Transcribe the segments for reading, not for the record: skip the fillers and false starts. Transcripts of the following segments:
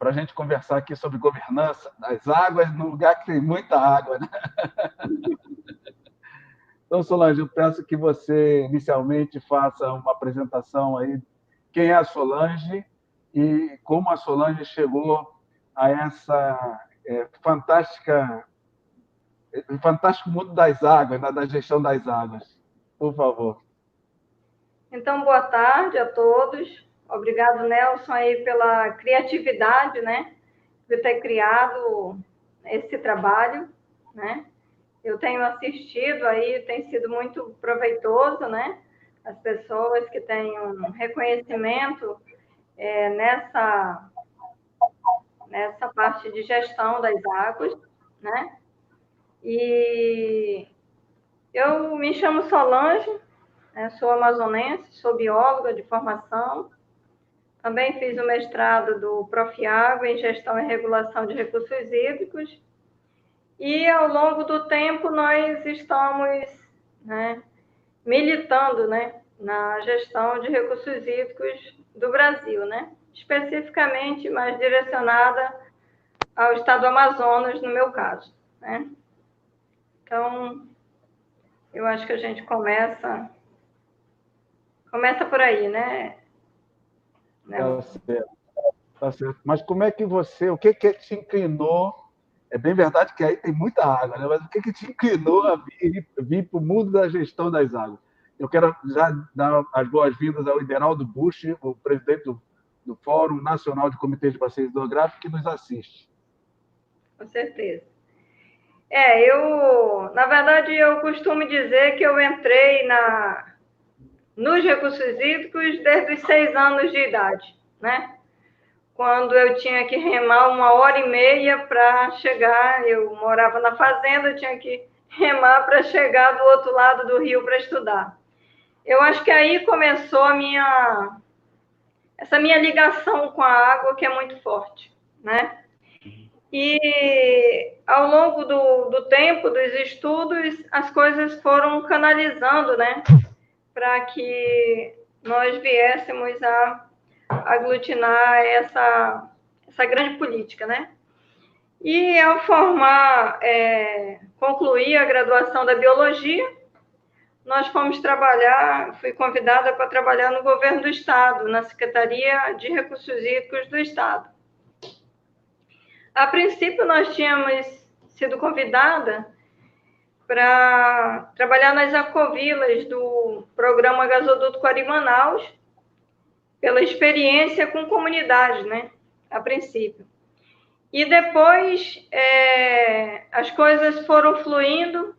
para a gente conversar aqui sobre governança das águas, num lugar que tem muita água, né? Então, Solange, eu peço que você inicialmente faça uma apresentação aí, quem é a Solange e como a Solange chegou a essa fantástico mundo das águas, né, da gestão das águas. Por favor. Então, boa tarde a todos. Obrigado, Nelson, aí pela criatividade, né, de ter criado esse trabalho, né? Eu tenho assistido aí, tem sido muito proveitoso, né? As pessoas que têm um reconhecimento nessa parte de gestão das águas, né? E eu me chamo Solange, né? Sou amazonense, sou bióloga de formação, também fiz o mestrado do Profiágua em Gestão e Regulação de Recursos Hídricos, e ao longo do tempo nós estamos, né, militando, né, na gestão de recursos hídricos do Brasil, né, especificamente mais direcionada ao estado do Amazonas, no meu caso, né. Então, eu acho que a gente começa por aí, né? Tá certo, tá certo. Mas como é que o que te inclinou? É bem verdade que aí tem muita água, né? Mas o que te inclinou a vir para o mundo da gestão das águas? Eu quero já dar as boas-vindas ao Ideraldo Busch, o presidente do Fórum Nacional de Comitês de Bacia Hidrográfica, que nos assiste. Com certeza. Na verdade, eu costumo dizer que eu entrei nos recursos hídricos desde os 6 anos de idade, né? Quando eu tinha que remar 1h30 para chegar, eu morava na fazenda, eu tinha que remar para chegar do outro lado do rio para estudar. Eu acho que aí começou essa minha ligação com a água, que é muito forte, né? E ao longo do tempo, dos estudos, as coisas foram canalizando, né? Para que nós viéssemos a aglutinar essa grande política, né? E ao concluir a graduação da biologia, nós fui convidada para trabalhar no governo do estado, na Secretaria de Recursos Hídricos do estado. A princípio, nós tínhamos sido convidada para trabalhar nas aquovilas do programa Gasoduto Quari-Manaus, pela experiência com comunidades, né? A princípio. E depois as coisas foram fluindo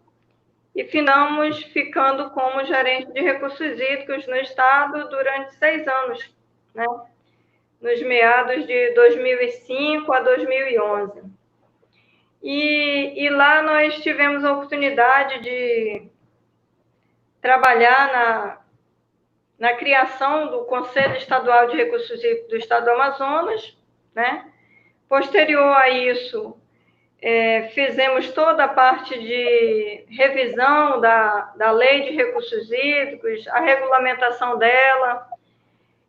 e finamos ficando como gerente de recursos hídricos no estado durante 6 anos, né? Nos meados de 2005 a 2011. E lá nós tivemos a oportunidade de trabalhar na criação do Conselho Estadual de Recursos Hídricos do Estado do Amazonas, né? Posterior a isso, fizemos toda a parte de revisão da Lei de Recursos Hídricos, a regulamentação dela.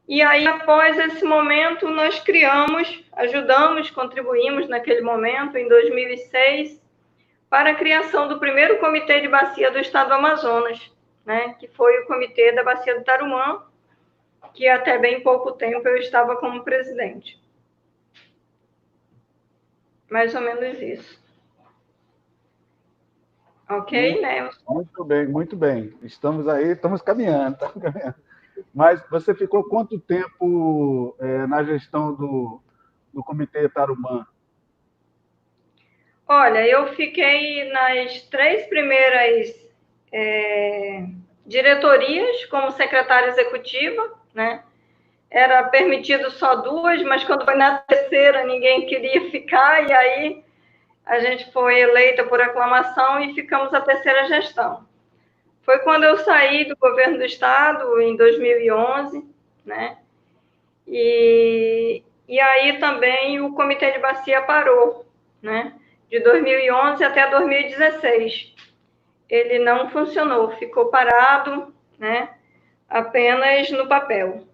E aí, após esse momento, nós contribuímos naquele momento, em 2006, para a criação do primeiro Comitê de Bacia do Estado do Amazonas, né, que foi o Comitê da Bacia do Tarumã, que até bem pouco tempo eu estava como presidente. Mais ou menos isso. Ok, né? Muito bem, muito bem. Estamos aí, estamos caminhando. Mas você ficou quanto tempo na gestão do Comitê Tarumã? Olha, eu fiquei nas 3 primeiras diretorias como secretária executiva, né? Era permitido só 2, mas quando foi na terceira ninguém queria ficar, e aí a gente foi eleita por aclamação e ficamos a terceira gestão. Foi quando eu saí do governo do estado, em 2011, né? E aí também o Comitê de Bacia parou, né? De 2011 até 2016. Ele não funcionou, ficou parado, né? Apenas no papel.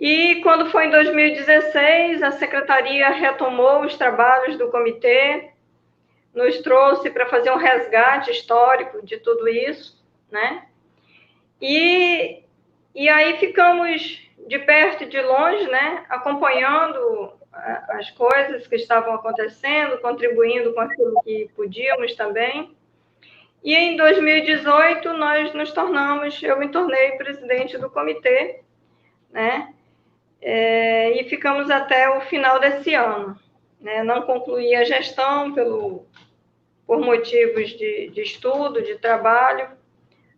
E quando foi em 2016, a secretaria retomou os trabalhos do comitê, nos trouxe para fazer um resgate histórico de tudo isso, né? E aí ficamos de perto e de longe, né, acompanhando as coisas que estavam acontecendo, contribuindo com aquilo que podíamos também. E em 2018 eu me tornei presidente do comitê, né? E ficamos até o final desse ano, né? Não concluí a gestão por motivos de estudo, de trabalho.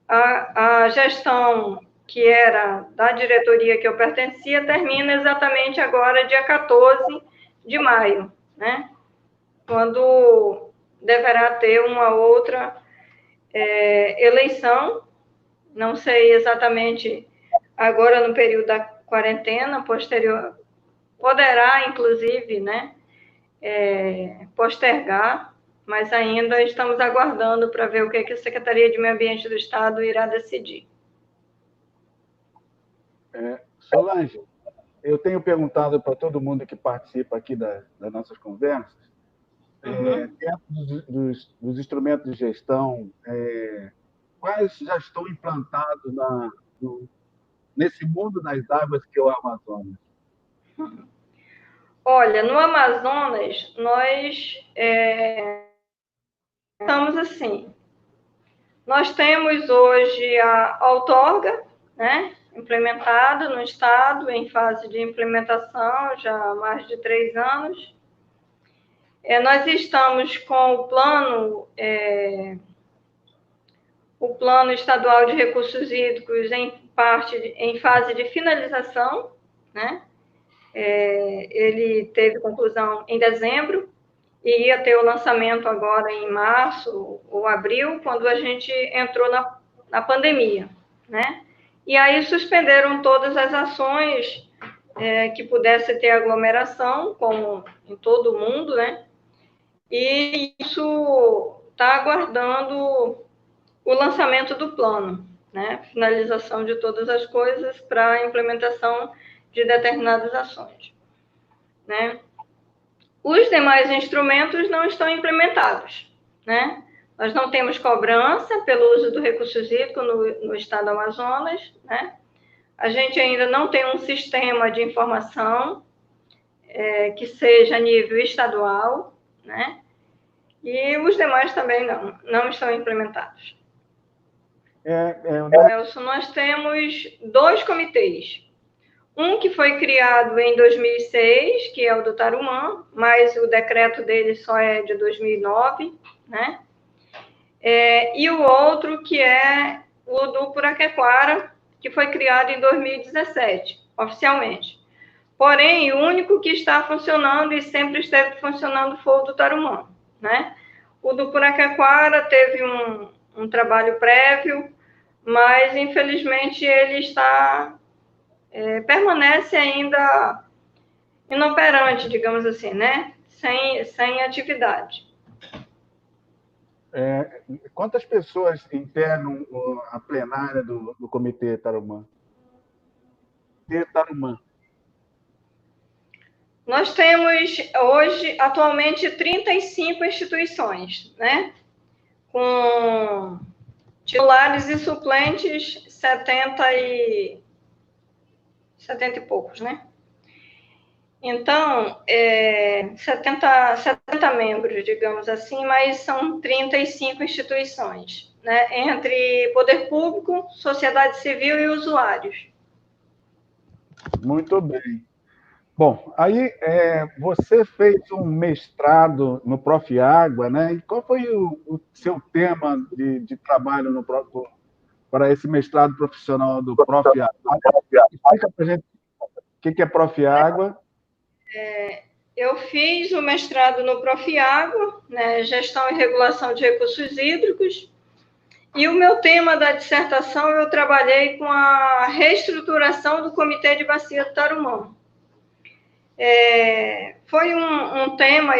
A gestão que era da diretoria que eu pertencia termina exatamente agora, dia 14 de maio, né? Quando deverá ter uma outra eleição, não sei exatamente agora no período da quarentena, posterior, poderá, inclusive, né, postergar, mas ainda estamos aguardando para ver o que a Secretaria de Meio Ambiente do Estado irá decidir. Solange, eu tenho perguntado para todo mundo que participa aqui das nossas conversas, dentro dos instrumentos de gestão, quais já estão implantados nesse mundo das águas que é o Amazonas? Olha, no Amazonas, nós estamos assim. Nós temos hoje a outorga, né, implementada no Estado, em fase de implementação, já há mais de 3 anos. Nós estamos com o plano estadual de recursos hídricos em fase de finalização, né? Ele teve conclusão em dezembro e ia ter o lançamento agora em março ou abril, quando a gente entrou na pandemia, né? E aí suspenderam todas as ações que pudesse ter aglomeração, como em todo o mundo, né? E isso está aguardando o lançamento do plano, né? Finalização de todas as coisas para a implementação de determinadas ações, né? Os demais instrumentos não estão implementados, né? Nós não temos cobrança pelo uso do recurso hídrico no estado do Amazonas, né? A gente ainda não tem um sistema de informação que seja a nível estadual, né? E os demais também não estão implementados. Nelson, nós temos 2 comitês. Um que foi criado em 2006, que é o do Tarumã, mas o decreto dele só é de 2009, né? E o outro que é o do Puraquequara, que foi criado em 2017, oficialmente. Porém, o único que está funcionando e sempre esteve funcionando foi o do Tarumã, né? O do Puraquequara teve um trabalho prévio, mas, infelizmente, ele permanece ainda inoperante, digamos assim, né? Sem atividade. Quantas pessoas integram a plenária do Comitê Tarumã? Nós temos hoje, atualmente, 35 instituições, né? Com titulares e suplentes, 70 e poucos, né? Então, 70 membros, digamos assim, mas são 35 instituições, né? Entre poder público, sociedade civil e usuários. Muito bem. Bom, aí você fez um mestrado no Profiágua, né? E qual foi o seu tema de trabalho para esse mestrado profissional do Profiágua? Explica para a gente o que é Profiágua. Eu fiz o mestrado no Profiágua, né, Gestão e Regulação de Recursos Hídricos, e o meu tema da dissertação eu trabalhei com a reestruturação do Comitê de Bacia do Tarumã. Foi um tema,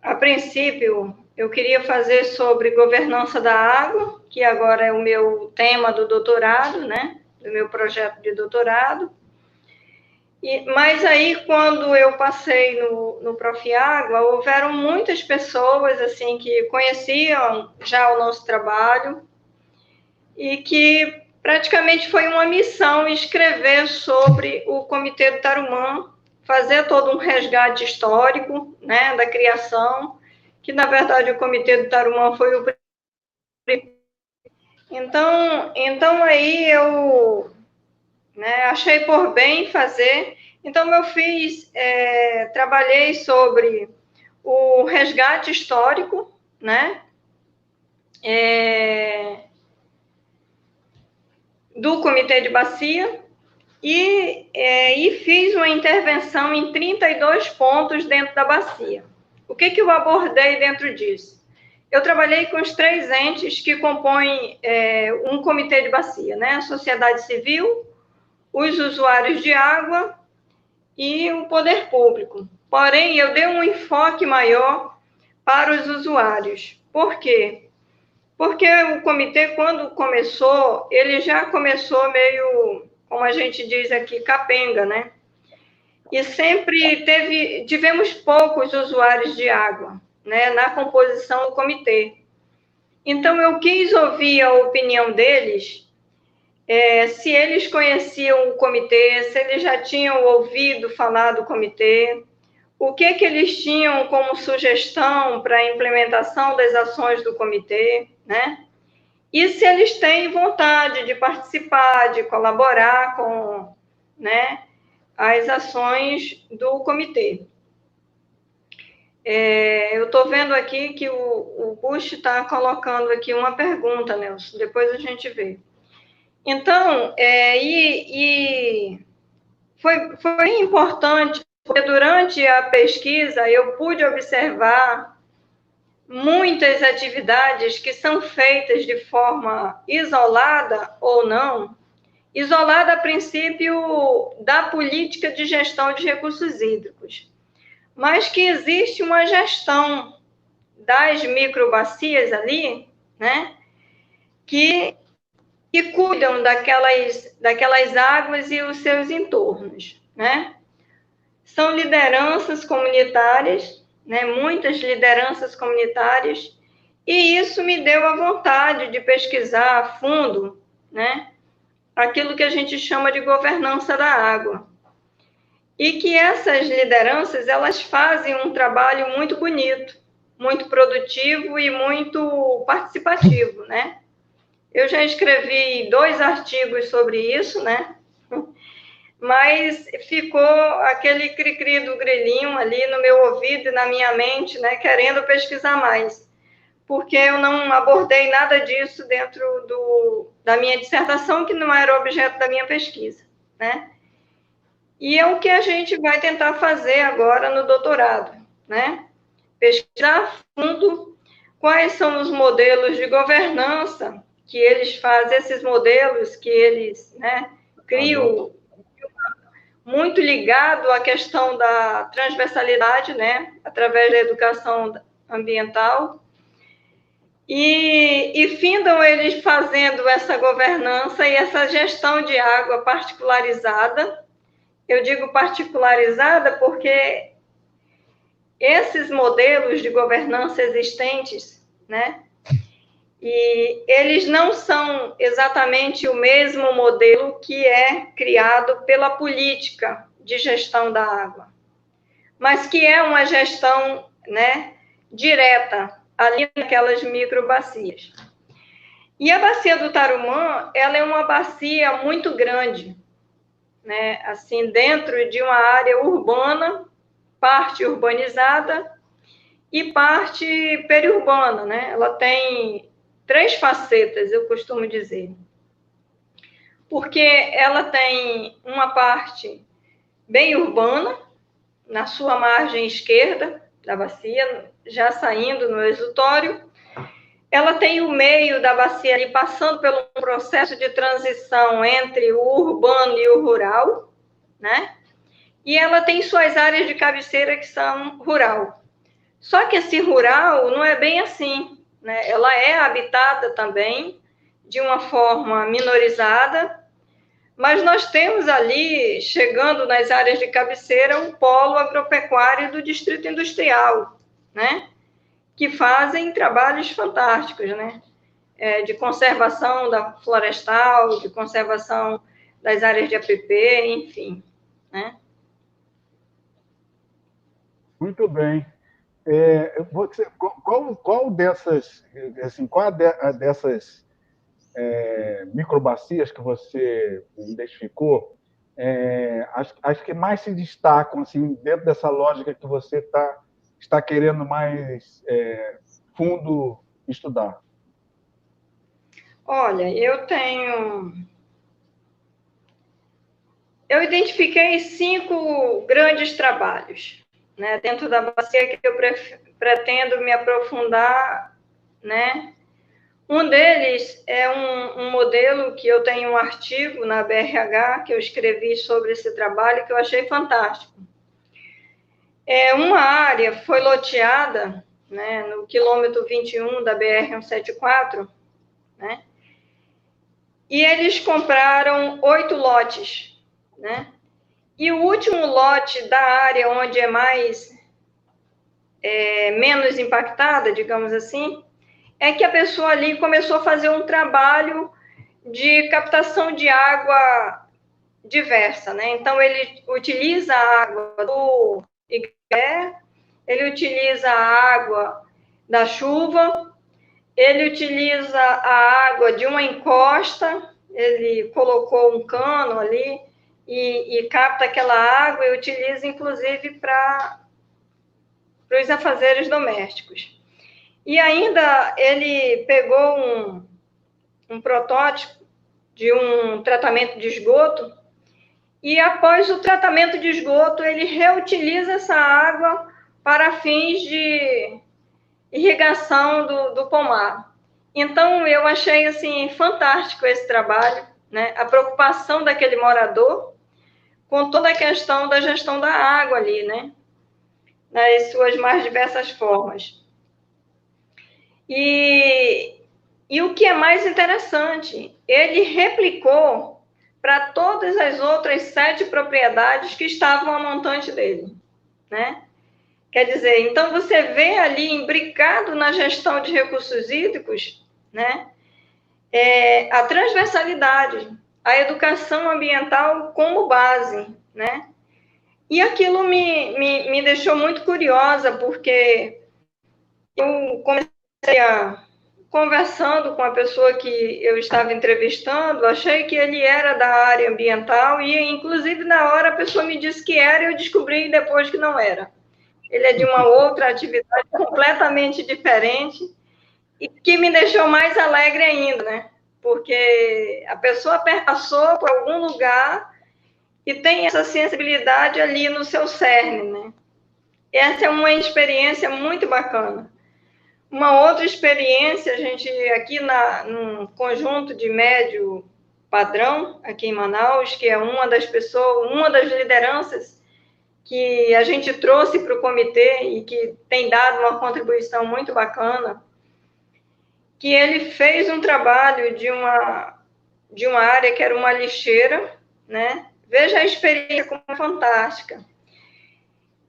a princípio, eu queria fazer sobre governança da água, que agora é o meu tema do doutorado, né? do meu projeto de doutorado. Mas aí, quando eu passei no Profiágua, houveram muitas pessoas assim que conheciam já o nosso trabalho e que praticamente foi uma missão escrever sobre o Comitê do Tarumã, fazer todo um resgate histórico, né, da criação, que na verdade o Comitê do Tarumã foi o primeiro. Então aí eu, né, achei por bem fazer. Então eu trabalhei sobre o resgate histórico, né, do Comitê de Bacia e fiz uma intervenção em 32 pontos dentro da bacia. O que eu abordei dentro disso? Eu trabalhei com os 3 entes que compõem um comitê de bacia, né? A sociedade civil, os usuários de água e o poder público. Porém, eu dei um enfoque maior para os usuários. Por quê? Porque o comitê, quando começou, ele já começou meio, como a gente diz aqui, capenga, né? E sempre tivemos poucos usuários de água, né, na composição do comitê. Então, eu quis ouvir a opinião deles, se eles conheciam o comitê, se eles já tinham ouvido falar do comitê, o que eles tinham como sugestão para a implementação das ações do comitê, né? E se eles têm vontade de participar, de colaborar com, né, as ações do comitê. Eu estou vendo aqui que o Bush está colocando aqui uma pergunta, Nelson, depois a gente vê. Então, foi importante, porque durante a pesquisa eu pude observar muitas atividades que são feitas de forma isolada ou não, isolada a princípio da política de gestão de recursos hídricos, mas que existe uma gestão das microbacias ali, né, que cuidam daquelas águas e os seus entornos, né? São lideranças comunitárias, né, muitas lideranças comunitárias, e isso me deu a vontade de pesquisar a fundo, né, aquilo que a gente chama de governança da água. E que essas lideranças, elas fazem um trabalho muito bonito, muito produtivo e muito participativo, né? Eu já escrevi 2 artigos sobre isso, né? Mas ficou aquele cri-cri do grilinho ali no meu ouvido e na minha mente, né, querendo pesquisar mais, porque eu não abordei nada disso dentro da minha dissertação, que não era objeto da minha pesquisa, né? E é o que a gente vai tentar fazer agora no doutorado, né? Pesquisar a fundo quais são os modelos de governança que eles fazem, esses modelos que eles, né, criam, muito ligado à questão da transversalidade, né, através da educação ambiental, e findam eles fazendo essa governança e essa gestão de água particularizada. Eu digo particularizada porque esses modelos de governança existentes, né, e eles não são exatamente o mesmo modelo que é criado pela política de gestão da água, mas que é uma gestão, né, direta ali naquelas microbacias. E a bacia do Tarumã, ela é uma bacia muito grande, né, assim, dentro de uma área urbana, parte urbanizada e parte periurbana, né? Ela tem 3 facetas, eu costumo dizer. Porque ela tem uma parte bem urbana, na sua margem esquerda da bacia, já saindo no exutório. Ela tem o meio da bacia ali, passando pelo processo de transição entre o urbano e o rural, né? E ela tem suas áreas de cabeceira que são rural. Só que esse rural não é bem assim, né? Ela é habitada também de uma forma minorizada, mas nós temos ali, chegando nas áreas de cabeceira, um polo agropecuário do Distrito Industrial, né? Que fazem trabalhos fantásticos, né? De conservação da florestal, de conservação das áreas de APP, enfim, né? Muito bem. Qual dessas, assim, dessas microbacias que você identificou, as que mais se destacam assim, dentro dessa lógica que você está querendo mais fundo estudar? Olha, eu identifiquei 5 grandes trabalhos, né, dentro da bacia que eu pretendo me aprofundar, né. Um deles é um modelo que eu tenho um artigo na BRH que eu escrevi sobre esse trabalho que eu achei fantástico. Uma área foi loteada, né, no quilômetro 21 da BR-174, né, e eles compraram 8 lotes, né, e o último lote da área onde é menos impactada, digamos assim, é que a pessoa ali começou a fazer um trabalho de captação de água diversa, né? Então, ele utiliza a água do Igaré, ele utiliza a água da chuva, ele utiliza a água de uma encosta, ele colocou um cano ali e capta aquela água e utiliza, inclusive, para os afazeres domésticos. E ainda ele pegou um protótipo de um tratamento de esgoto e, após o tratamento de esgoto, ele reutiliza essa água para fins de irrigação do pomar. Então, eu achei assim fantástico esse trabalho, né? A preocupação daquele morador com toda a questão da gestão da água ali, né? Nas suas mais diversas formas. E o que é mais interessante, ele replicou para todas as outras 7 propriedades que estavam a montante dele, né? Quer dizer, então você vê ali imbricado na gestão de recursos hídricos, né? A transversalidade, a educação ambiental como base, né? E aquilo me deixou muito curiosa, porque eu comecei conversando com a pessoa que eu estava entrevistando, achei que ele era da área ambiental e, inclusive, na hora a pessoa me disse que era e eu descobri depois que não era. Ele é de uma outra atividade completamente diferente e que me deixou mais alegre ainda, né? Porque a pessoa passou por algum lugar e tem essa sensibilidade ali no seu cerne, né? Essa é uma experiência muito bacana. Uma outra experiência, a gente aqui num conjunto de médio padrão, aqui em Manaus, que é uma das pessoas, uma das lideranças que a gente trouxe para o comitê e que tem dado uma contribuição muito bacana, que ele fez um trabalho de uma área que era uma lixeira, né? Veja a experiência como é fantástica.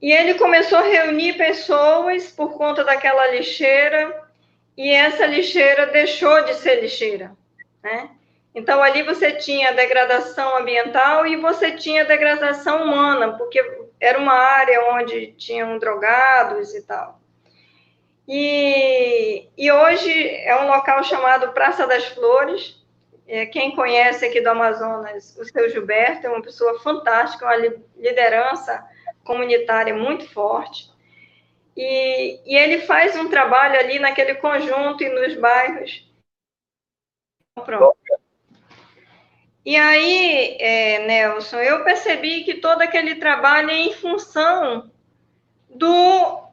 E ele começou a reunir pessoas por conta daquela lixeira, e essa lixeira deixou de ser lixeira, né? Então, ali você tinha degradação ambiental e você tinha degradação humana, porque era uma área onde tinham drogados e tal. E hoje é um local chamado Praça das Flores. Quem conhece aqui do Amazonas, o seu Gilberto, é uma pessoa fantástica, uma liderança comunitária muito forte. E ele faz um trabalho ali naquele conjunto e nos bairros. Pronto. E aí, Nelson, eu percebi que todo aquele trabalho é em função do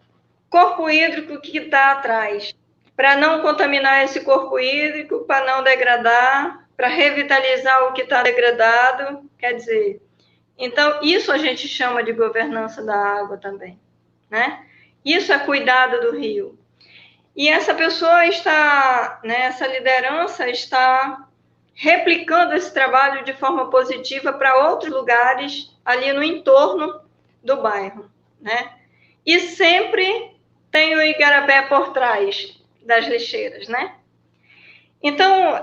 corpo hídrico que está atrás, para não contaminar esse corpo hídrico, para não degradar, para revitalizar o que está degradado, quer dizer, então isso a gente chama de governança da água também, né? Isso é cuidado do rio. E essa pessoa está, né, essa liderança está replicando esse trabalho de forma positiva para outros lugares ali no entorno do bairro, né? E sempre tem o igarapé por trás das lixeiras, né? Então,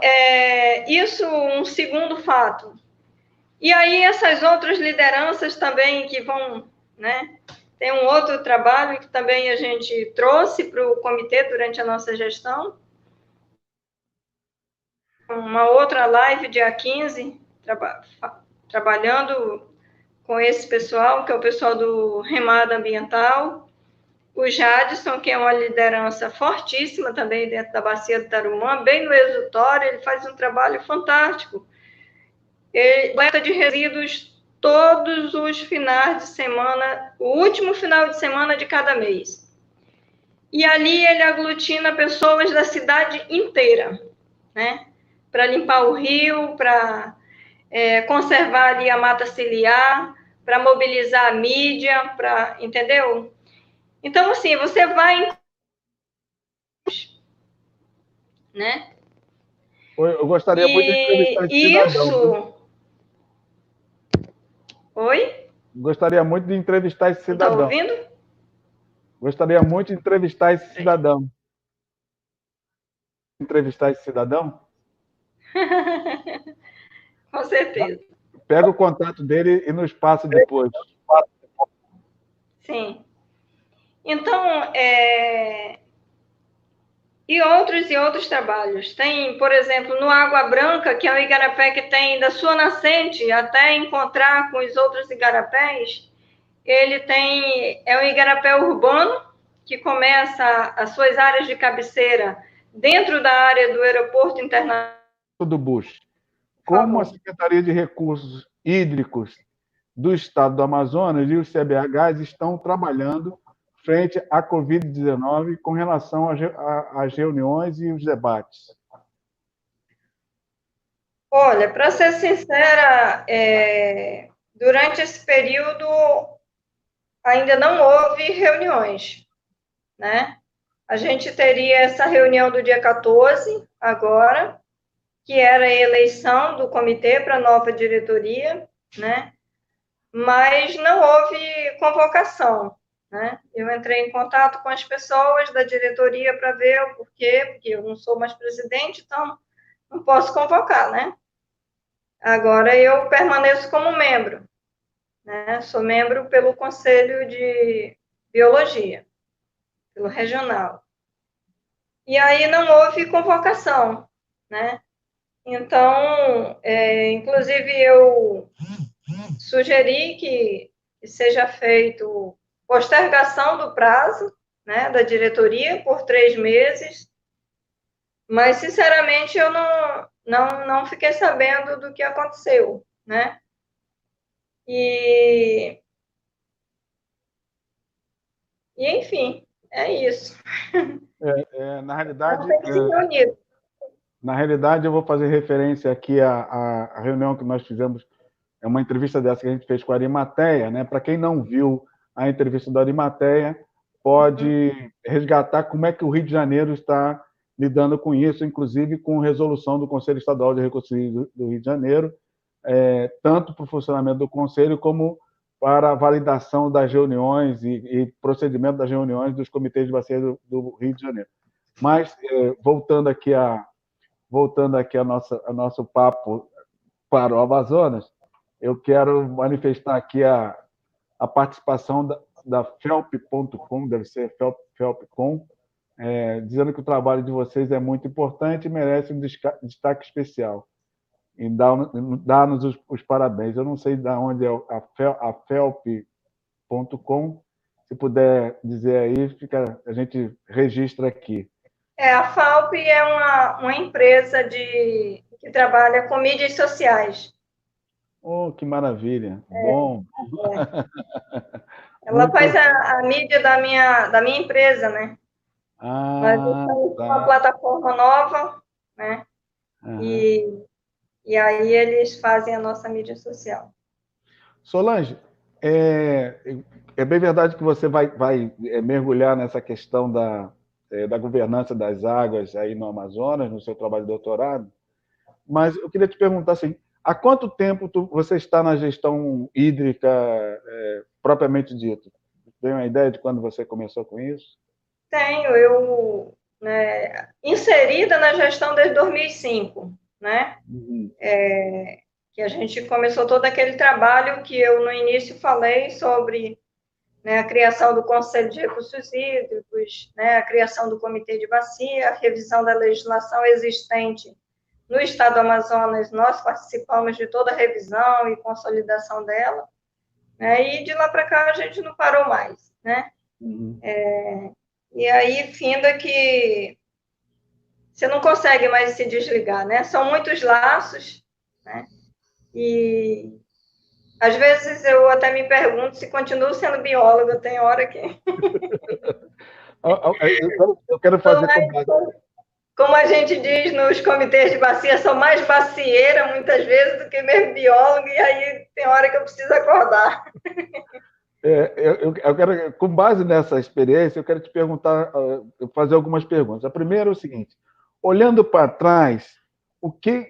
isso um segundo fato. E aí essas outras lideranças também que vão, né? Tem um outro trabalho que também a gente trouxe para o comitê durante a nossa gestão, uma outra live dia 15, trabalhando com esse pessoal, que é o pessoal do Remada Ambiental, o Jadson, que é uma liderança fortíssima também dentro da Bacia do Tarumã, bem no exutório, ele faz um trabalho fantástico. Ele coleta de resíduos todos os finais de semana, o último final de semana de cada mês. E ali ele aglutina pessoas da cidade inteira, né? Para limpar o rio, para conservar ali a mata ciliar, para mobilizar a mídia, entendeu? Então, assim, você vai, né? Eu gostaria muito de entrevistar esse cidadão. Isso. Oi? Gostaria muito de entrevistar esse cidadão. Está ouvindo? Gostaria muito de entrevistar esse cidadão. Entrevistar esse cidadão? Com certeza. Pega o contato dele e nos passa depois. Sim. Então, e outros trabalhos. Tem, por exemplo, no Água Branca, que é um igarapé que tem da sua nascente até encontrar com os outros igarapés, é um igarapé urbano, que começa as suas áreas de cabeceira dentro da área do aeroporto internacional do Bush. Como a Secretaria de Recursos Hídricos do Estado do Amazonas e os CBHs estão trabalhando frente à Covid-19 com relação às reuniões e os debates? Olha, para ser sincera, durante esse período ainda não houve reuniões, né? A gente teria essa reunião do dia 14, agora, que era a eleição do comitê para a nova diretoria, né? Mas não houve convocação, né? Eu entrei em contato com as pessoas da diretoria para ver o porquê, porque eu não sou mais presidente, então não posso convocar, né? Agora eu permaneço como membro, né? Sou membro pelo Conselho de Biologia, pelo regional. E aí não houve convocação, né? Então, inclusive eu sugeri que seja feito postergação do prazo, né, da diretoria por 3 meses, mas sinceramente eu não fiquei sabendo do que aconteceu, né? E enfim, é isso. Na realidade, Tem que se reunir. na realidade, eu vou fazer referência aqui à reunião que nós fizemos, é uma entrevista dessa que a gente fez com a Arimateia, né? Para quem não viu a entrevista da Arimateia, pode resgatar como é que o Rio de Janeiro está lidando com isso, inclusive com resolução do Conselho Estadual de Recursos do Rio de Janeiro, tanto para o funcionamento do Conselho como para a validação das reuniões e procedimento das reuniões dos comitês de bacia do Rio de Janeiro. Mas, voltando aqui ao nosso papo para o Amazonas, eu quero manifestar aqui a participação da Felp.com, deve ser Felp.com, dizendo que o trabalho de vocês é muito importante e merece um destaque especial. E dá-nos os parabéns. Eu não sei de onde é a Felp.com, se puder dizer aí, a gente registra aqui. A FALP é uma empresa que trabalha com mídias sociais. Oh, que maravilha! Bom. Ela faz a mídia da minha empresa, né? Nós estamos com uma plataforma nova, né? E aí eles fazem a nossa mídia social. Solange, é bem verdade que você vai mergulhar nessa questão da governança das águas aí no Amazonas, no seu trabalho de doutorado, Mas eu queria te perguntar assim, há quanto tempo você está na gestão hídrica propriamente dito? Tem uma ideia de quando você começou com isso? Tenho, eu, né, inserida na gestão desde 2005, né? Uhum. Que a gente começou todo aquele trabalho que eu no início falei sobre, né, a criação do Conselho de Recursos Hídricos, né, a criação do Comitê de Bacia, a revisão da legislação existente no Estado do Amazonas. Nós participamos de toda a revisão e consolidação dela, né, e de lá para cá a gente não parou mais, né? Uhum. E aí, finda que você não consegue mais se desligar, né? São muitos laços, né? E às vezes eu até me pergunto se continuo sendo bióloga, tem hora que... Eu quero fazer com base. Como a gente diz nos comitês de bacia, sou mais bacieira muitas vezes do que mesmo bióloga, e aí tem hora que eu preciso acordar. Eu quero, com base nessa experiência, eu quero te perguntar, fazer algumas perguntas. A primeira é o seguinte: olhando para trás, o que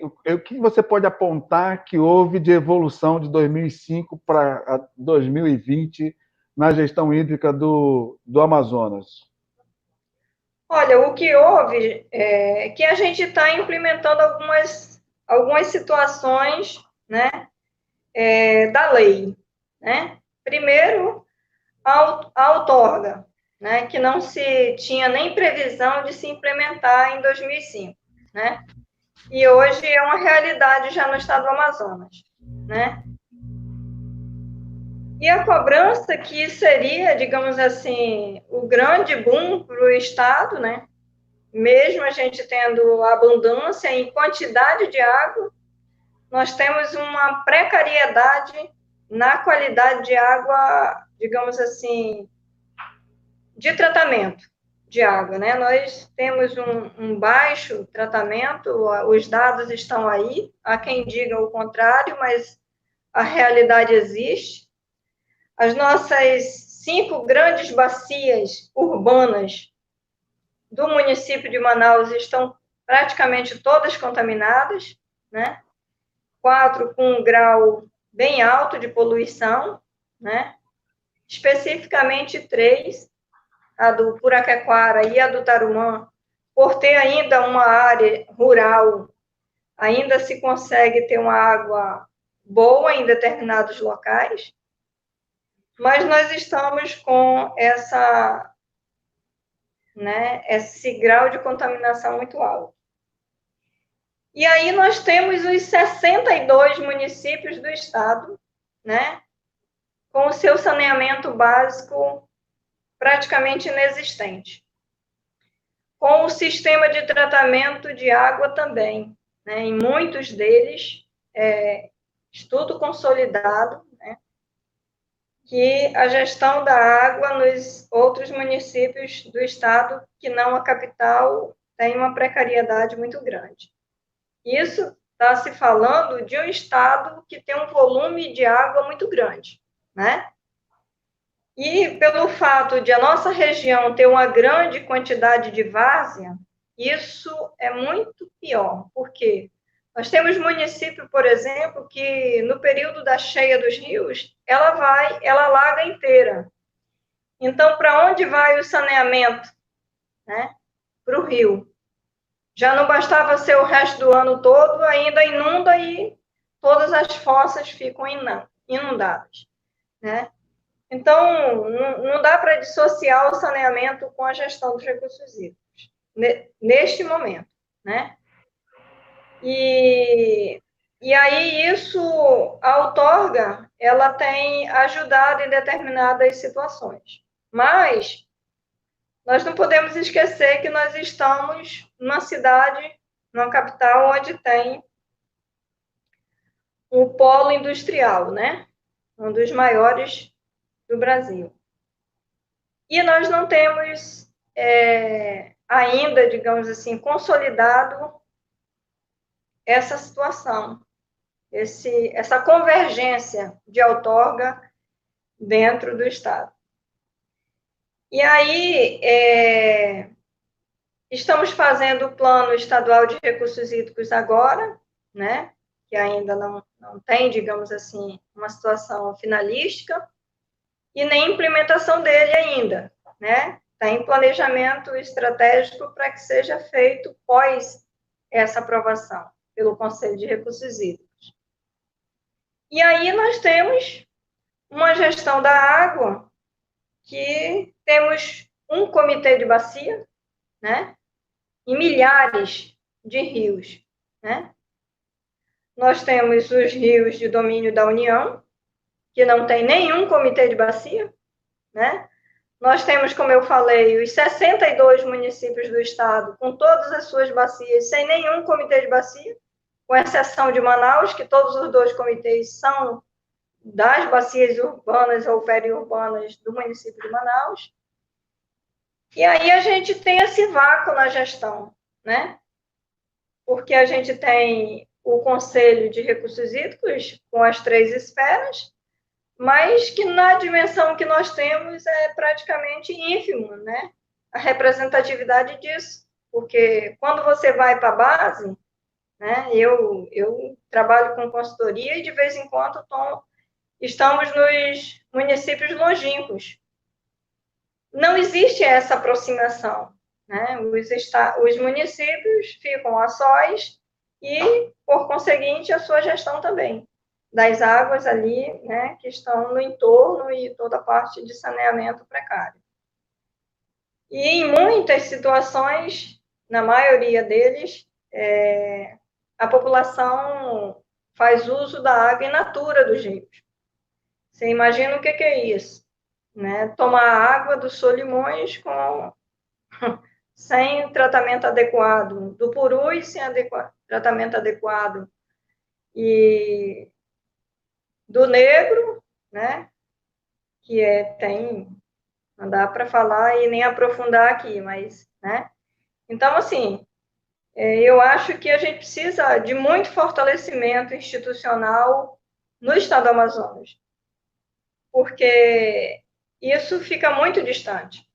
você pode apontar que houve de evolução de 2005 para 2020 na gestão hídrica do Amazonas? Olha, o que houve é que a gente está implementando algumas situações, né, da lei, né? Primeiro, a outorga, né, que não se tinha nem previsão de se implementar em 2005, né? E hoje é uma realidade já no estado do Amazonas, né? E a cobrança que seria, digamos assim, o grande boom para o estado, né? Mesmo a gente tendo abundância em quantidade de água, nós temos uma precariedade na qualidade de água, digamos assim, de tratamento de água, né? Nós temos um baixo tratamento, os dados estão aí, há quem diga o contrário, mas a realidade existe. As nossas 5 grandes bacias urbanas do município de Manaus estão praticamente todas contaminadas, né? 4 com um grau bem alto de poluição, né? Especificamente 3, a do Puraquequara e a do Tarumã, por ter ainda uma área rural, ainda se consegue ter uma água boa em determinados locais, mas nós estamos com esse grau de contaminação muito alto. E aí nós temos os 62 municípios do estado, né, com o seu saneamento básico praticamente inexistente. Com o sistema de tratamento de água também, né, em muitos deles, estudo consolidado, né, que a gestão da água nos outros municípios do estado, que não a capital, tem uma precariedade muito grande. Isso está se falando de um estado que tem um volume de água muito grande, né? E pelo fato de a nossa região ter uma grande quantidade de várzea, isso é muito pior, porque nós temos município, por exemplo, que no período da cheia dos rios, ela alaga inteira. Então, para onde vai o saneamento, né? Para o rio. Já não bastava ser o resto do ano todo, ainda inunda e todas as fossas ficam inundadas, né? Então, não dá para dissociar o saneamento com a gestão dos recursos hídricos, neste momento, né? E aí isso, a outorga, ela tem ajudado em determinadas situações, mas nós não podemos esquecer que nós estamos numa cidade, numa capital, onde tem um polo industrial, né? Um dos maiores do Brasil. E nós não temos ainda, digamos assim, consolidado essa situação, essa convergência de outorga dentro do Estado. E aí, estamos fazendo o Plano Estadual de Recursos Hídricos agora, né, que ainda não tem, digamos assim, uma situação finalística, e nem implementação dele ainda, né? Está em planejamento estratégico para que seja feito pós essa aprovação pelo Conselho de Recursos Hídricos. E aí nós temos uma gestão da água que temos um comitê de bacia, né? E milhares de rios, né? Nós temos os rios de domínio da União, que não tem nenhum comitê de bacia, né? Nós temos, como eu falei, os 62 municípios do estado, com todas as suas bacias, sem nenhum comitê de bacia, com exceção de Manaus, que todos os dois comitês são das bacias urbanas ou periurbanas do município de Manaus. E aí a gente tem esse vácuo na gestão, né? Porque a gente tem o Conselho de Recursos Hídricos com as 3 esferas, mas que na dimensão que nós temos é praticamente ínfimo, né? A representatividade disso, porque quando você vai para a base, né? Eu trabalho com consultoria e de vez em quando estamos nos municípios longínquos. Não existe essa aproximação, né? Os municípios ficam a sós e, por conseguinte, a sua gestão também das águas ali, né, que estão no entorno e toda a parte de saneamento precário. E em muitas situações, na maioria deles, a população faz uso da água in natura dos rios. Você imagina o que é isso, né? Tomar água do Solimões sem tratamento adequado, do Purus sem tratamento adequado, e do Negro, né? Que tem, não dá para falar e nem aprofundar aqui, mas, né? Então, assim, eu acho que a gente precisa de muito fortalecimento institucional no estado do Amazonas, porque isso fica muito distante,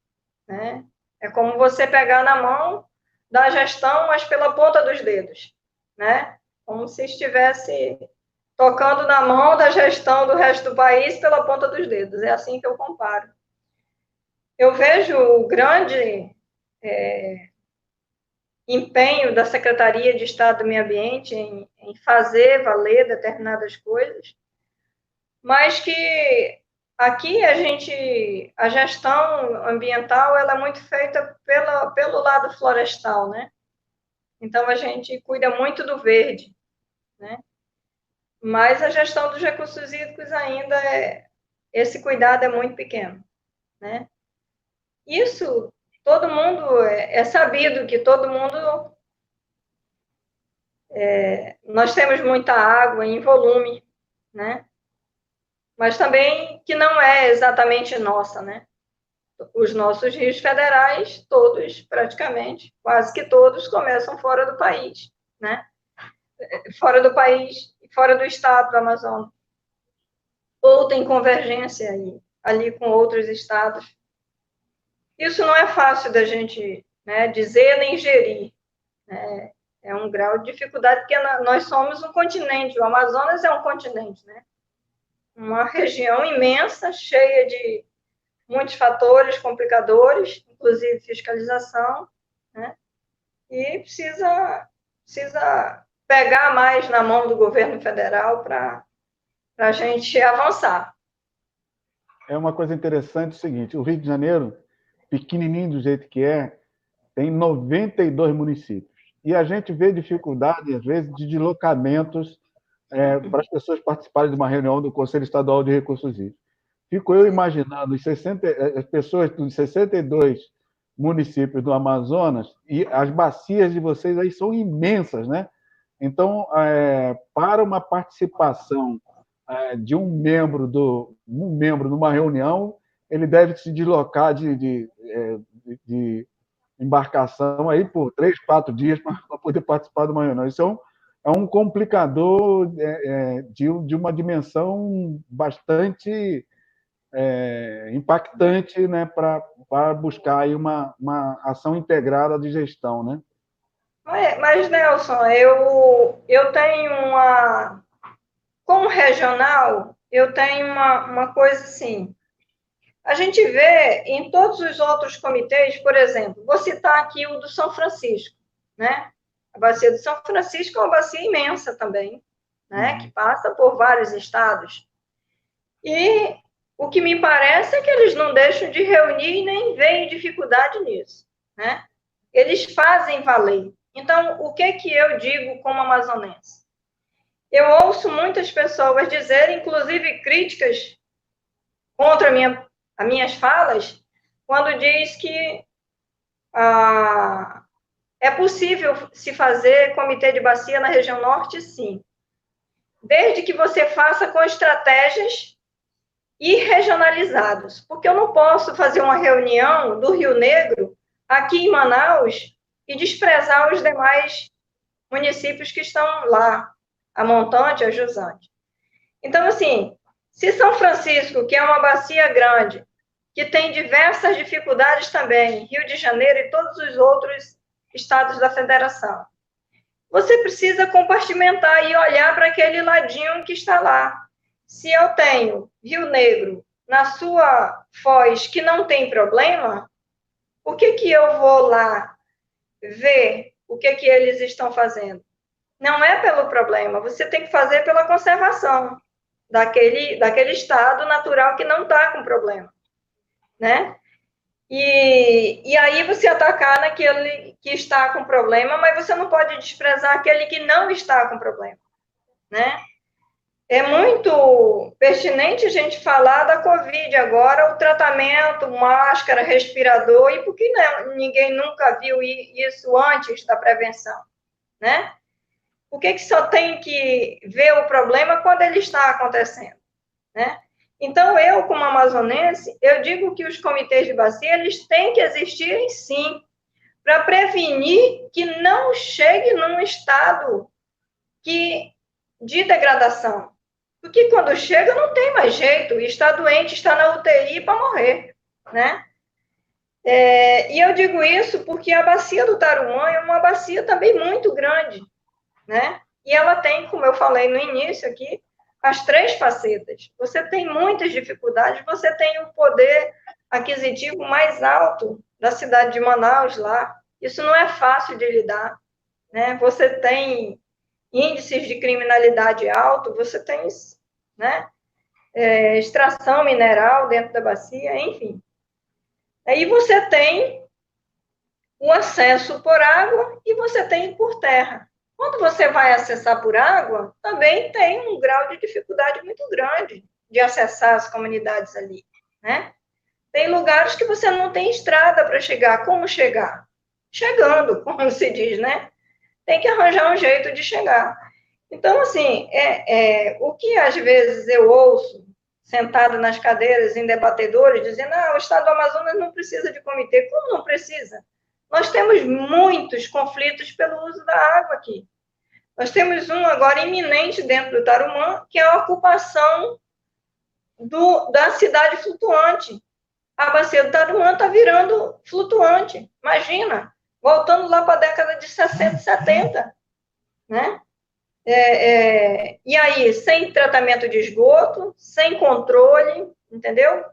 né? É como você pegar na mão da gestão, mas pela ponta dos dedos, né? Como se estivesse tocando na mão da gestão do resto do país pela ponta dos dedos. É assim que eu comparo. Eu vejo o grande empenho da Secretaria de Estado do Meio Ambiente em fazer valer determinadas coisas, mas que aqui a gestão ambiental ela é muito feita pelo lado florestal, né? Então a gente cuida muito do verde, né? Mas a gestão dos recursos hídricos ainda esse cuidado é muito pequeno, né? Isso todo mundo é sabido que todo mundo nós temos muita água em volume, né? Mas também que não é exatamente nossa, né? Os nossos rios federais, todos, praticamente, quase que todos, começam fora do país, né? Fora do país, fora do estado do Amazonas. Ou tem convergência ali com outros estados. Isso não é fácil da gente, né, dizer nem gerir, né? É um grau de dificuldade, porque nós somos um continente, o Amazonas é um continente, né? Uma região imensa, cheia de muitos fatores complicadores, inclusive fiscalização, né? E precisa pegar mais na mão do governo federal para a gente avançar. É uma coisa interessante o seguinte, o Rio de Janeiro, pequenininho do jeito que tem 92 municípios. E a gente vê dificuldade, às vezes, de deslocamentos para as pessoas participarem de uma reunião do Conselho Estadual de Recursos Hídricos. Fico eu imaginando as pessoas dos 62 municípios do Amazonas, e as bacias de vocês aí são imensas, né? Então, para uma participação de um membro numa reunião, ele deve se deslocar de embarcação aí por 3, 4 dias para poder participar de uma reunião. Isso é um complicador de uma dimensão bastante impactante, né, para buscar aí uma ação integrada de gestão, né? Mas Nelson, eu tenho uma... Como regional, eu tenho uma coisa assim. A gente vê em todos os outros comitês, por exemplo, vou citar aqui o do São Francisco, né? A bacia do São Francisco é uma bacia imensa também, né? Que passa por vários estados. E o que me parece é que eles não deixam de reunir e nem veem dificuldade nisso, né? Eles fazem valer. Então, o que que eu digo como amazonense? Eu ouço muitas pessoas dizerem, inclusive críticas contra as minhas falas, quando diz que é possível se fazer comitê de bacia na região norte, sim, desde que você faça com estratégias e regionalizadas, porque eu não posso fazer uma reunião do Rio Negro aqui em Manaus e desprezar os demais municípios que estão lá, a Montante, a Jusante. Então, assim, se São Francisco, que é uma bacia grande, que tem diversas dificuldades também, Rio de Janeiro e todos os outros estados da federação, você precisa compartimentar e olhar para aquele ladinho que está lá. Se eu tenho Rio Negro na sua foz que não tem problema, por que que eu vou lá ver o que que eles estão fazendo? Não é pelo problema, você tem que fazer pela conservação daquele estado natural que não está com problema, né? E aí você atacar naquele que está com problema, mas você não pode desprezar aquele que não está com problema, né? É muito pertinente a gente falar da Covid agora, o tratamento, máscara, respirador, e por que não, ninguém nunca viu isso antes da prevenção, né? Por que só tem que ver o problema quando ele está acontecendo, né? Então, eu, como amazonense, eu digo que os comitês de bacia, eles têm que existirem, sim, para prevenir que não chegue num estado de degradação. Porque quando chega, não tem mais jeito, está doente, está na UTI para morrer, né? E eu digo isso porque a bacia do Tarumã é uma bacia também muito grande, né? E ela tem, como eu falei no início aqui, as três facetas. Você tem muitas dificuldades, você tem o poder aquisitivo mais alto da cidade de Manaus lá. Isso não é fácil de lidar, né? Você tem índices de criminalidade alto, você tem, né, extração mineral dentro da bacia, enfim. Aí você tem o acesso por água e você tem por terra. Quando você vai acessar por água, também tem um grau de dificuldade muito grande de acessar as comunidades ali, né? Tem lugares que você não tem estrada para chegar. Como chegar? Chegando, como se diz, né? Tem que arranjar um jeito de chegar. Então, assim, o que às vezes eu ouço, sentada nas cadeiras em debatedores, dizendo, o Estado do Amazonas não precisa de comitê. Como não precisa? Nós temos muitos conflitos pelo uso da água aqui. Nós temos um agora iminente dentro do Tarumã, que é a ocupação da cidade flutuante. A bacia do Tarumã está virando flutuante. Imagina, voltando lá para a década de 60, 70, né? E aí, sem tratamento de esgoto, sem controle, entendeu?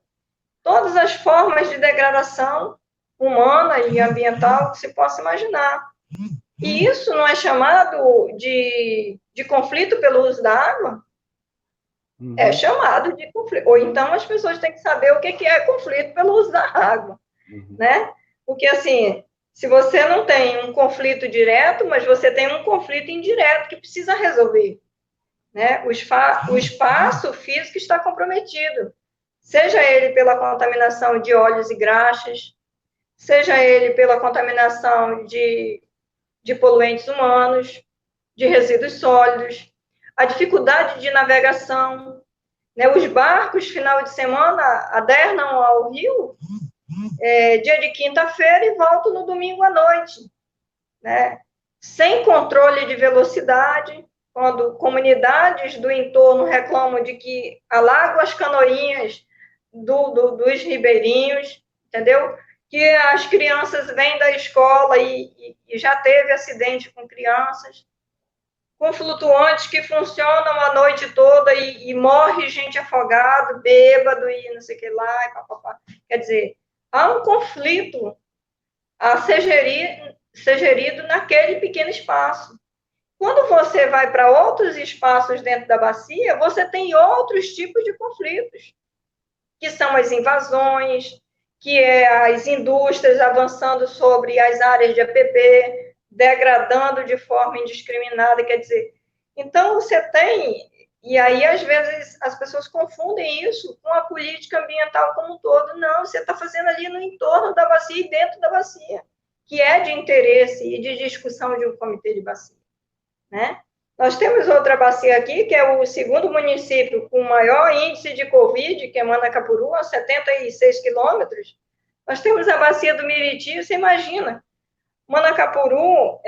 Todas as formas de degradação humana e ambiental que se possa imaginar. E isso não é chamado de conflito pelo uso da água? É chamado de conflito. Ou então as pessoas têm que saber o que é conflito pelo uso da água, né? Porque, assim, se você não tem um conflito direto, mas você tem um conflito indireto que precisa resolver, né? O espaço físico está comprometido, seja ele pela contaminação de óleos e graxas, seja ele pela contaminação de poluentes humanos, de resíduos sólidos, a dificuldade de navegação, né? Os barcos, final de semana, adernam ao rio dia de quinta-feira e voltam no domingo à noite, né? Sem controle de velocidade, quando comunidades do entorno reclamam de que alagam as canoinhas dos ribeirinhos, entendeu? que as crianças vêm da escola e já teve acidente com crianças, com flutuantes que funcionam a noite toda e morre gente afogada, bêbado e não sei o que lá, e papapá. Quer dizer, há um conflito a ser gerido naquele pequeno espaço. Quando você vai para outros espaços dentro da bacia, você tem outros tipos de conflitos, que são as invasões, que é as indústrias avançando sobre as áreas de APP, degradando de forma indiscriminada, quer dizer, então você tem, e aí às vezes as pessoas confundem isso com a política ambiental como um todo, não, você está fazendo ali no entorno da bacia e dentro da bacia, que é de interesse e de discussão de um comitê de bacia, né? Nós temos outra bacia aqui, que é o segundo município com maior índice de Covid, que é Manacapuru, a 76 quilômetros. Nós temos a bacia do Miriti, você imagina, Manacapuru,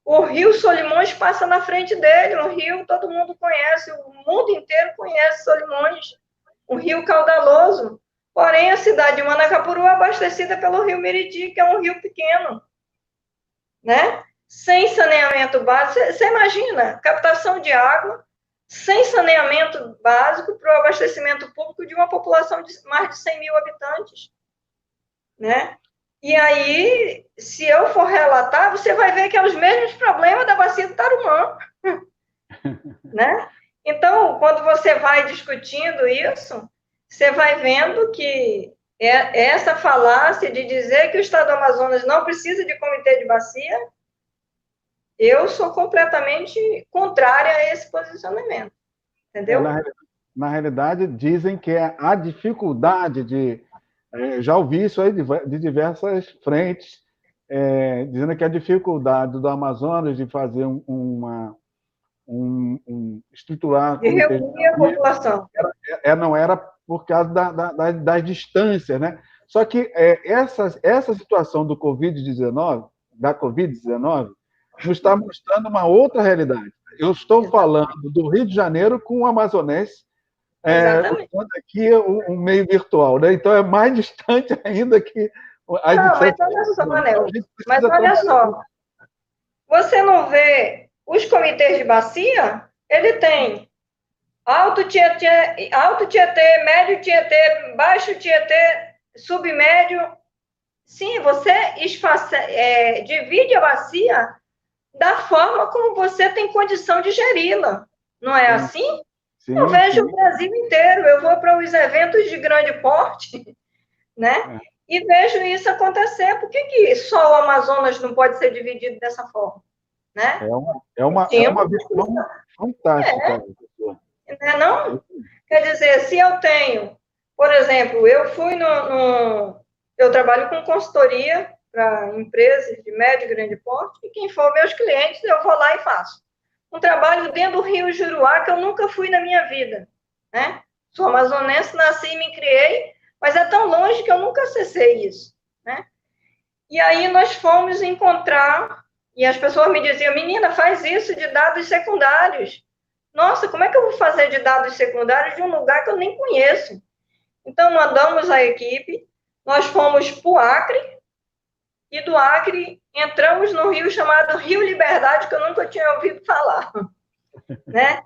o rio Solimões passa na frente dele, um rio todo mundo conhece, o mundo inteiro conhece Solimões, um rio caudaloso. Porém, a cidade de Manacapuru é abastecida pelo rio Miriti, que é um rio pequeno, né? Sem saneamento básico. Você imagina, captação de água sem saneamento básico para o abastecimento público de uma população de mais de 100 mil habitantes, né? E aí, se eu for relatar, você vai ver que é os mesmos problemas da bacia do Tarumã, né? Então, quando você vai discutindo isso, você vai vendo que essa falácia de dizer que o Estado do Amazonas não precisa de comitê de bacia, eu sou completamente contrária a esse posicionamento, entendeu? Na realidade, dizem que é a dificuldade de... já ouvi isso aí de diversas frentes, dizendo que a dificuldade do Amazonas de fazer estruturar... De reunir a população. Não era por causa das distâncias, né? Só que essa situação do Covid-19, da Covid-19, nos está mostrando uma outra realidade. Eu estou falando do Rio de Janeiro com o amazonense, usando aqui um meio virtual, né? Então é mais distante ainda que a Não, mas olha só, Manel, mas olha só, você não vê os comitês de bacia, ele tem Alto Tietê, Médio Tietê, Baixo Tietê, Submédio. Sim, você divide a bacia da forma como você tem condição de geri-la. Não é assim? Sim, eu vejo o Brasil inteiro, eu vou para os eventos de grande porte, né? E vejo isso acontecer. Por que só o Amazonas não pode ser dividido dessa forma? Né? É uma visão fantástica. Não? Quer dizer, se eu tenho, por exemplo, eu fui eu trabalho com consultoria para empresas de médio e grande porte, e quem for meus clientes, eu vou lá e faço. Um trabalho dentro do Rio Juruá, que eu nunca fui na minha vida, né? Sou amazonense, nasci e me criei, mas é tão longe que eu nunca acessei isso, né? E aí nós fomos encontrar, e as pessoas me diziam, menina, faz isso de dados secundários. Nossa, como é que eu vou fazer de dados secundários de um lugar que eu nem conheço? Então, mandamos a equipe, nós fomos para o Acre, e do Acre entramos num rio chamado Rio Liberdade, que eu nunca tinha ouvido falar, né?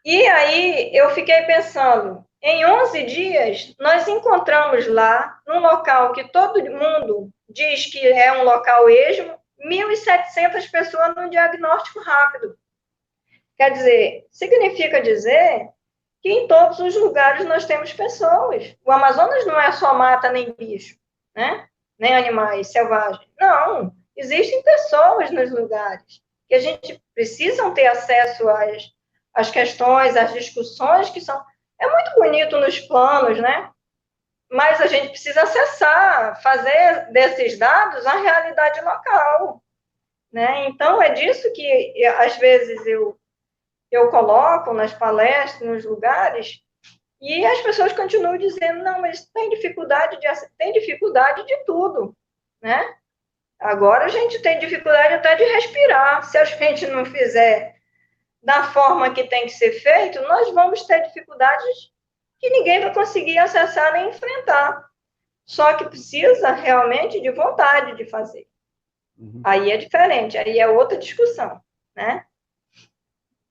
E aí eu fiquei pensando, em 11 dias, nós encontramos lá, num local que todo mundo diz que é um local esmo, 1.700 pessoas num diagnóstico rápido. Quer dizer, significa dizer que em todos os lugares nós temos pessoas. O Amazonas não é só mata nem bicho, né? Nem animais selvagens. Não, existem pessoas nos lugares que a gente precisam ter acesso às questões, às discussões que são... É muito bonito nos planos, né? Mas a gente precisa acessar, fazer desses dados a realidade local, né? Então, é disso que, às vezes, eu coloco nas palestras, nos lugares, e as pessoas continuam dizendo, não, mas tem dificuldade de tudo, né? Agora a gente tem dificuldade até de respirar. Se a gente não fizer da forma que tem que ser feito, nós vamos ter dificuldades que ninguém vai conseguir acessar nem enfrentar. só que precisa realmente de vontade de fazer. Uhum. Aí é diferente, aí é outra discussão, né?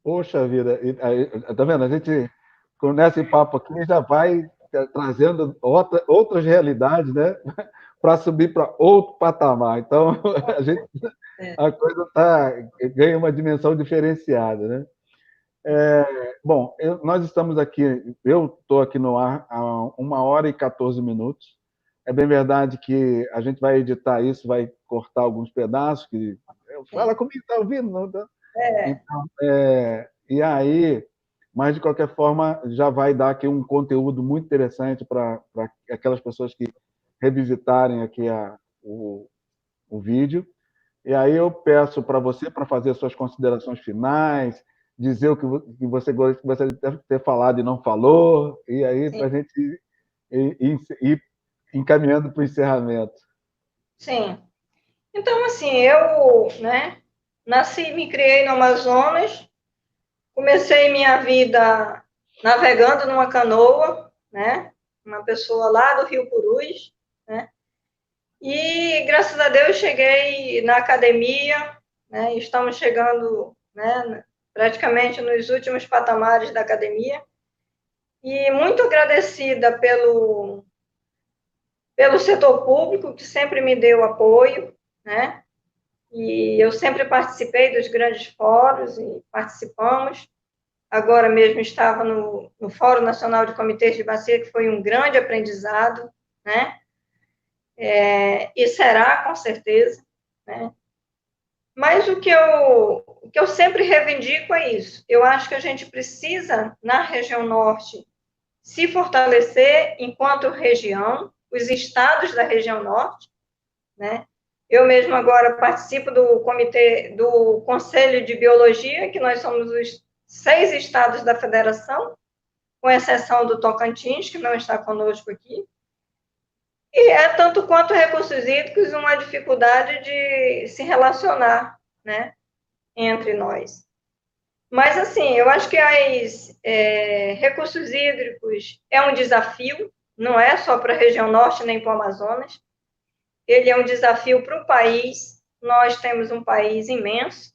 Poxa vida, tá vendo? A gente, com esse papo aqui, já vai trazendo outras realidades, né? Para subir para outro patamar. Então, a gente, a coisa ganha uma dimensão diferenciada, né? Bom, nós estamos aqui, eu estou aqui no ar há 1 hora e 14 minutos. É bem verdade que a gente vai editar isso, vai cortar alguns pedaços, que fala comigo, está ouvindo? Não, tá? Então, e aí, mas de qualquer forma, já vai dar aqui um conteúdo muito interessante para aquelas pessoas que revisitarem aqui o vídeo. E aí eu peço para você para fazer suas considerações finais, dizer o que você gostaria de ter falado e não falou, e aí para a gente ir encaminhando para o encerramento. Sim. Então, assim, eu, né, nasci e me criei no Amazonas, comecei minha vida navegando numa canoa, né, uma pessoa lá do Rio Purus, né, e graças a Deus cheguei na academia, né, estamos chegando, né, praticamente nos últimos patamares da academia, e muito agradecida pelo setor público, que sempre me deu apoio, né, e eu sempre participei dos grandes fóruns e participamos. Agora mesmo estava no Fórum Nacional de Comitês de Bacia, que foi um grande aprendizado, né? E será, com certeza, né? Mas o que eu sempre reivindico é isso. Eu acho que a gente precisa, na região norte, se fortalecer enquanto região, os estados da região norte, né? Eu mesmo agora participo do comitê, do Conselho de Biologia, que nós somos os 6 estados da federação, com exceção do Tocantins, que não está conosco aqui. E é tanto quanto recursos hídricos uma dificuldade de se relacionar, né, entre nós. Mas, assim, eu acho que recursos hídricos é um desafio, não é só para a região norte nem para o Amazonas. Ele é um desafio para o país. Nós temos um país imenso.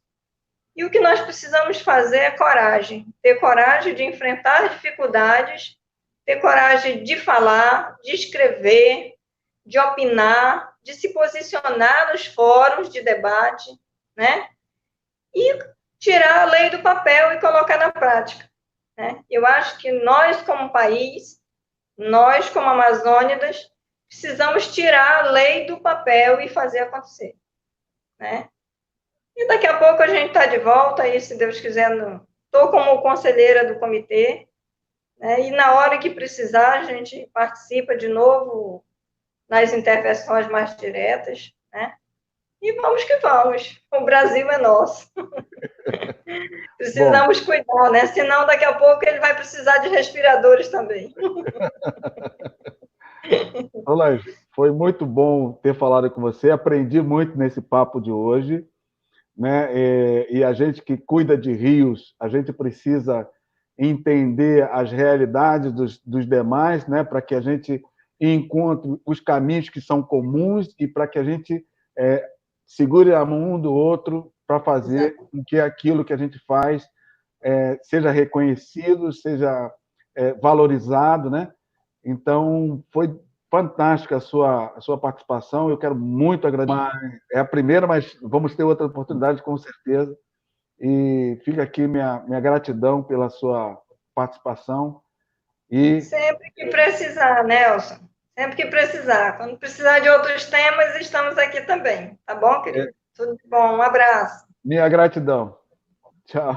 E o que nós precisamos fazer é coragem. Ter coragem de enfrentar as dificuldades, ter coragem de falar, de escrever, de opinar, de se posicionar nos fóruns de debate, né? E tirar a lei do papel e colocar na prática, né? Eu acho que nós, como país, nós, como amazônidas, precisamos tirar a lei do papel e fazer acontecer, né? E daqui a pouco a gente está de volta, aí, se Deus quiser, estou como conselheira do comitê, né? E na hora que precisar, a gente participa de novo nas intervenções mais diretas, né? E vamos que vamos. O Brasil é nosso. Precisamos cuidar, né? Senão, daqui a pouco, ele vai precisar de respiradores também. Solange, foi muito bom ter falado com você. Aprendi muito nesse papo de hoje, né? E a gente que cuida de rios, a gente precisa entender as realidades dos demais, né? Para que a gente encontre os caminhos que são comuns e para que a gente segure a mão um do outro para fazer com que aquilo que a gente faz seja reconhecido, seja valorizado, né? Então, foi fantástica a sua participação. Eu quero muito agradecer. É a primeira, mas vamos ter outra oportunidade, com certeza. E fica aqui minha gratidão pela sua participação. E sempre que precisar, Nelson. Sempre que precisar. Quando precisar de outros temas, estamos aqui também. Tá bom, querido? Tudo bom. Um abraço. minha gratidão. Tchau.